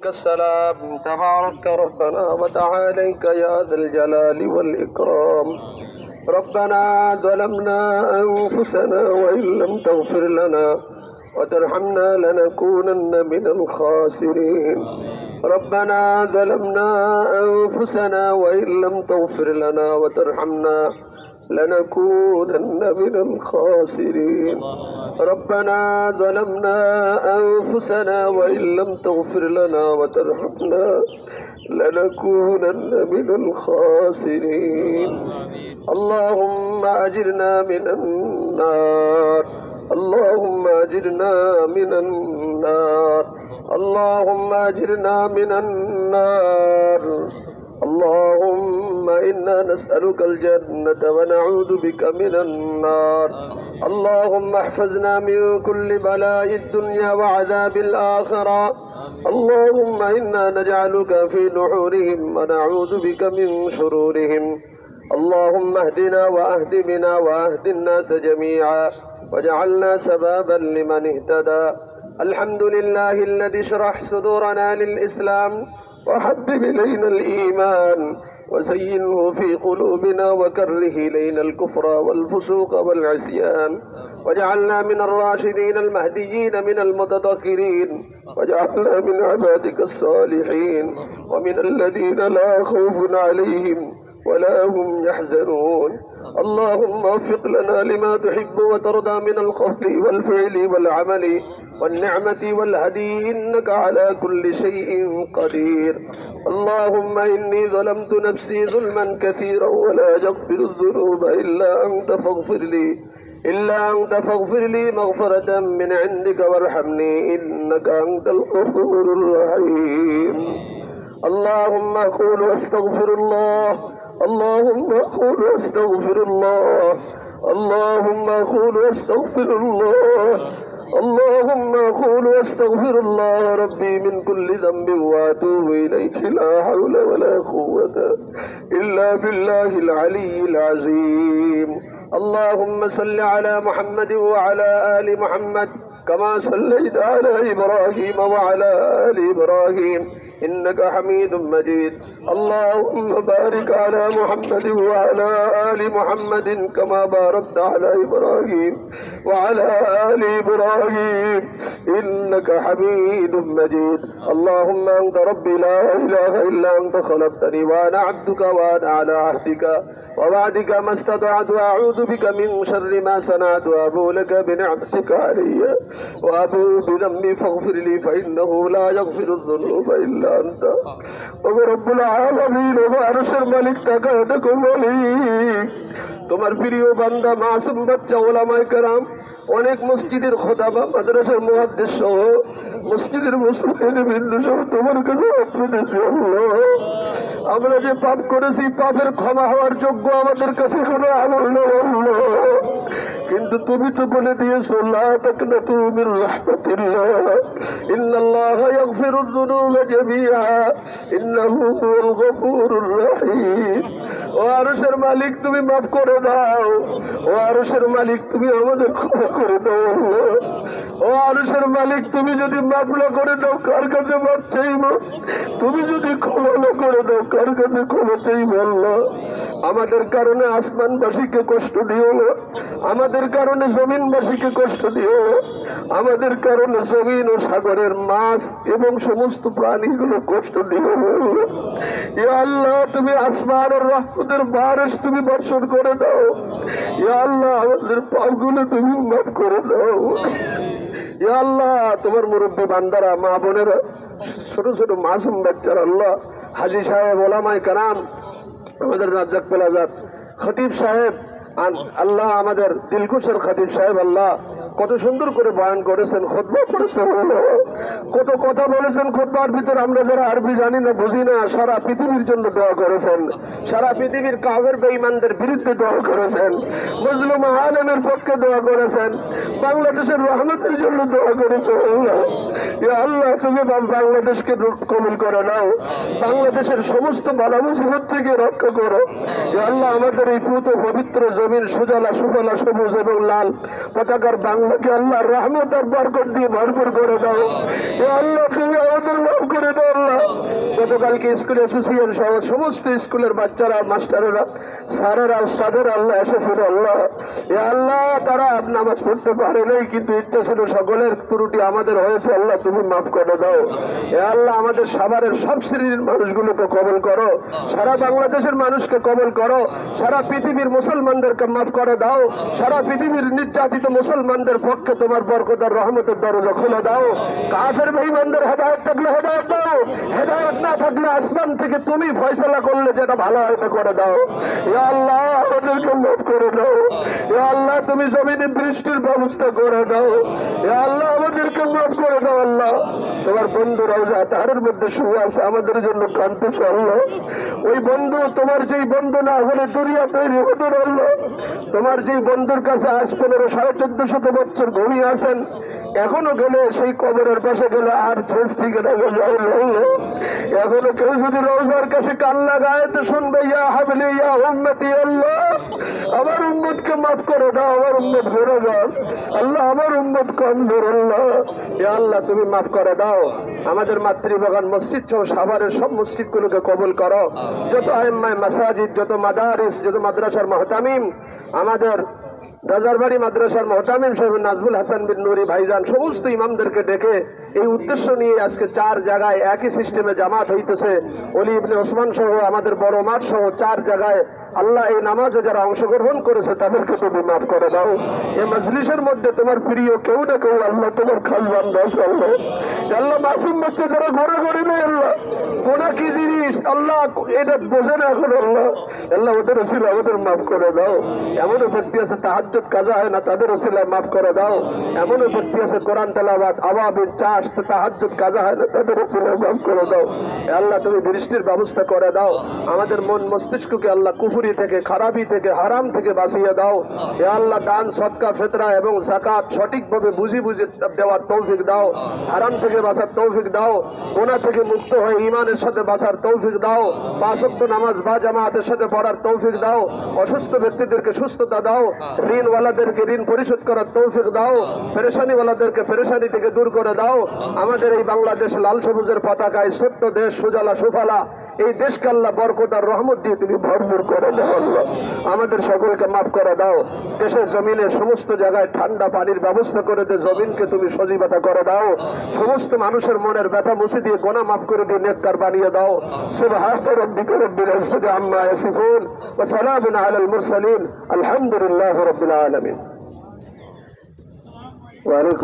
السلام تبارك ربنا وتعاليك يا ذا الجلال والإكرام. ربنا ظلمنا أنفسنا وإن لم تغفر لنا وترحمنا لنكونن من الخاسرين. ربنا ظلمنا أنفسنا وإن لم تغفر لنا وترحمنا لنكونن من الخاسرين. ربنا ظلمنا أنفسنا وإن لم تغفر لنا وترحمنا لنكونن من الخاسرين. اللهم أجرنا من النار. اللهم أجرنا من النار. اللهم أجرنا من النار. اللهم إنا نسألك الجنة ونعوذ بك من النار. اللهم احفظنا من كل بلاء الدنيا وعذاب الآخرة. اللهم إنا نجعلك في نحورهم ونعوذ بك من شرورهم. اللهم اهدنا واهد بنا واهد الناس جميعا وجعلنا سبابا لمن اهتدى. الحمد لله الذي شرح صدورنا للإسلام وحبب إلينا الإيمان وزينه في قلوبنا وكره إلينا الكفر والفسوق والعصيان وجعلنا من الراشدين المهديين من المتطهرين وجعلنا من عبادك الصالحين ومن الذين لا خوف عليهم ولا هم يحزنون. اللهم وفق لنا لما تحب وترضى من القول والفعل والعمل والنعمة والهدي إنك على كل شيء قدير. اللهم إني ظلمت نفسي ظلما كثيرا ولا يغفر الذنوب إلا أنت فاغفر لي مغفرة من عندك وارحمني إنك أنت الغفور الرحيم. اللهم أقول واستغفر الله. اللهم أقول واستغفر الله. اللهم أقول واستغفر الله. اللهم أقول واستغفر الله ربي من كل ذنب وأتوب إليك لا حول ولا قوة إلا بالله العلي العظيم. اللهم صل على محمد وعلى آل محمد كما صليت على إبراهيم وعلى آل إبراهيم إنك حميد مجيد. اللهم بارك على محمد وعلى آل محمد كما باركت على إبراهيم وعلى آل إبراهيم إنك حميد مجيد. اللهم أنت ربي لا إله إلا أنت خلقتني وأنا عبدك وأنا على عهدك ووعدك ما استطعت أعوذ بك من شر ما صنعت وأبو لك بنعمتك علي وأبو بذنبي فاغفر لي فإنه لا يغفر الذنوب إلا أنت رب العالمين وعرশের মালিক তাকায় দেখো মালিক তোমার প্রিয় বান্দা মাসুম বাচ্চা ওলামায়ে কেরাম অনেক মসজিদের খোদাবা মাদ্রাসার মুহাদ্দিস সহ মসজিদের মুসল্লিদের বিন্দু সহ তোমার কাছে আপনাদেশে আল্লাহ আমরা যে পাপ করেছি পাপের ক্ষমা হওয়ার যোগ্য আমাদের কাছে কোনো আমল নেই আল্লাহ। কিন্তু তুমি তো বলে দিয়েছো লা তাকনাতু মির রাহমাতিল্লাহ ইন্নাল্লাহা ইয়াগফিরুয যুনুবা জামিআ ইন্নাহু হুয়াল গফুরুর রহিম। ও আরশের মালিক তুমি মাফ করে দাও। ও আরশের মালিক তুমি আমাদের ক্ষমা করে দাও আল্লাহ। ও আরশের মালিক তুমি যদি মাফ না করে দাও কার কাছে মাফ চাইব? তুমি যদি ক্ষমা না করে দাও কার কাছে ক্ষমা চাইব আল্লাহ? আমাদের কারণে আসমানবাসীকে কষ্ট দিও না। আমাদের কারণে জমিনবাসীকে কষ্ট দিও না। আমাদের কারণে জমিন ও সাগরের মাছ এবং সমস্ত প্রাণীগুলো কষ্ট দিও না ইয়া আল্লাহ। তুমি আসমান আর রহমতের বারিশ তুমি বর্ষণ করে দাও ইয়া আল্লাহ। আমাদের পাপগুলো তুমি মাফ করে দাও ইয়া আল্লাহ। তোমার মুরব্বী বান্দারা মা বোনেরা ছোট ছোট মাসুম বাচ্চারা আল্লাহ হাজী সাহেব ওলামায়ে কেরাম আমাদের রাজ্জাক পেলাজার খতিব সাহেব আল্লাহ আমাদের দিলকুশের খতিব সাহেব আল্লাহ কত সুন্দর করে বয়ান করেছেন খুতবা পড়েছেন কত কথা বলেছেন খুতবার ভিতরে আমরা যারা আরবি জানি না বুঝি না সারা পৃথিবীর জন্য দোয়া করেছেন। সারা পৃথিবীর কাফের বেঈমানদের বিরুদ্ধে দোয়া করেছেন। মজলুম আলেমের পক্ষে দোয়া করেছেন। বাংলাদেশের রহমতের জন্য দোয়া করেছেন আল্লাহ। ইয়া আল্লাহ তুমি বাংলাদেশকে কবুল করে নাও। বাংলাদেশের সমস্ত বালা মুসিবত থেকে রক্ষা করো ইয়া আল্লাহ। আমাদের এই পুত পবিত্র জমিন সুজলা সুফলা সবুজ এবং লাল পতাকার বাংলাকে আল্লাহর রহমত আর বরকত দিয়ে ভরপুর করে দাও। আল্লাহ তুমি আমাদের মাফ করে দাও। গতকালকে স্কুল অ্যাসোসিয়েশন সহ সমস্ত স্কুলের বাচ্চারা, মাস্টারেরা, স্যারেরা, উস্তাদের আল্লাহ এসেছিল। আল্লাহ এ আল্লাহ তারা নামাজ পড়তে পারে নাই, কিন্তু ইচ্ছা ছিল সকলের ত্রুটি আমাদের হয়েছে। আল্লাহ তুমি মাফ করে দাও। এ আল্লাহ আমাদের সাভারের সব শ্রেণীর মানুষগুলোকে কবল করো, সারা বাংলাদেশের মানুষকে কবল করো, সারা পৃথিবীর মুসলমানদেরকে মাফ করে দাও, সারা পৃথিবীর নির্যাতিত মুসলমানদের পক্ষে তোমার বরকতের রহমতের দরজা খুলে দাও। কাফের বেঈমানদের হেদায়েত থাকলে হেদায়েত দাও, হেদায়েত না থাকলে আসমান থেকে তুমি ফয়সালা করলে যেটা ভালো হয় তা করে দাও। ইয়া আল্লাহ আমাদেরকে মাফ করে দাও। ইয়া আল্লাহ তুমি জমিনে বৃষ্টির ব্যবস্থা করে দাও। ইয়া আল্লাহ আমাদেরকে মাফ করে দাও। আল্লাহ তোমার বন্ধু রওজা তাহারের মধ্যে শুয়ে আছে, আমাদের জন্য কাঁদতেছে। আল্লাহ ওই বন্ধু, তোমার যেই বন্ধু না হলে দুনিয়া তৈরি হতো না। আল্লাহ তোমার যেই বন্ধুর কাছে আজ 1500-1400 বছর ঘুমিয়ে আছেন, এখনো গেলে সেই কবরের পাশে গেলে আর শেষ ঠিক না। এখনো কেউ যদি রওজার কাছে কান লাগায় তো শুনবে, ইয়া হাবলি ইয়া উম্মতি, আল্লাহ আমার উম্মতকে মাফ করে দাও, আমার উম্মত ভরে দাও। আল্লাহ আমার উম্মত কমজোর। আল্লাহ ইয়া আল্লাহ তুমি মাফ করে দাও। আমাদের মাতৃবাগান মসজিদ সহ সাভারের সব মসজিদগুলোকে কবুল করো। যত আইম্মায়ে মাসাজিদ, যত মাদারিস, যত মাদ্রাসার মুহতামিম, আমাদের রাজারবাড়ি মাদ্রাসার মুহতামিম সাহেব নাজমুল হাসান বিন নুরি ভাইজান, সমস্ত ইমামদেরকে ডেকে এই উদ্দেশ্য নিয়ে আজকে 4 জায়গায় একই সিস্টেমে জামাত হইতেছে। ওলি ইবনে ওসমান সহ আমাদের বড় মাঠ সহ 4 জায়গায় আল্লাহ এই নামাজে যারা অংশগ্রহণ করেছে তাদেরকে তুমি মাফ করে দাও। এই মজলিসের মধ্যে তোমার প্রিয় কেউ না কেউ আল্লাহ তোমার খাস বান্দা আছে। আল্লাহ আল্লাহ মাসুম বাচ্চা যারা ঘরে ঘরে নেই, আল্লাহ কোনা কি জিনিস আল্লাহ এটা বোঝে না এখন। আল্লাহ আল্লাহ ওদের ওসিলা ওদের মাফ করে দাও। এমনও ব্যক্তি আছে তাহাজ্জুদ কাজা হয় না, তাদের ওসিলায় মাফ করে দাও। এমনও ব্যক্তি আছে কোরআন তেলাওয়াত আওয়াবিন চাষ তাহাজ্জুদ কাজা হয় না, তাদের ওসিলায় মাফ করে দাও। আল্লাহ তুমি বৃষ্টির ব্যবস্থা করে দাও। আমাদের মন মস্তিষ্ককে আল্লাহ কুফুরি থেকে, খারাপি থেকে, হারাম থেকে বাঁচিয়ে দাও। হে আল্লাহ দান সদকা ফিতরা এবং যাকাত সঠিকভাবে বুঝি বুঝে দেওয়ার তৌফিক দাও। হারাম থেকে বাঁচার তৌফিক দাও। গুনাহ থেকে মুক্ত হয়ে ঈমানের সাথে বাঁচার তৌফিক দাও। 5 ওয়াক্ত নামাজ বা জামাতের সাথে পড়ার তৌফিক দাও। অসুস্থ ব্যক্তিদেরকে সুস্থতা দাও। ঋণওয়ালাদেরকে ঋণ পরিশোধ করার তৌফিক দাও। পেরেশানিওয়ালাদেরকে পেরেশানি থেকে দূর করে দাও। আমাদের এই বাংলাদেশ লাল সবুজের পতাকায় ছোট্ট দেশ, সুজলা সুফলা, এই দেশকে আল্লাহ বরকত আর রহমত দিয়ে তুমি ভরপুর করে দাও। আল্লাহ আমাদের সকলকে মাফ করে দাও। দেশের জমিনের সমস্ত জায়গায় ঠান্ডা পানির ব্যবস্থা করে দে, জমিনকে তুমি সজীবতা করে দাও। সমস্ত মানুষের মনের ব্যথা মুছে দিয়ে গুনাহ মাফ করে দিয়ে নেককার বানিয়ে দাও। সুবহান রাব্বিকা রাব্বিল ইজ্জাতি আম্মা ইয়াসিফুন ওয়া সালামুন আলাল মুরসালিন আলহামদুলিল্লাহি রাব্বিল আলামিন। ওয়া আলাইকুম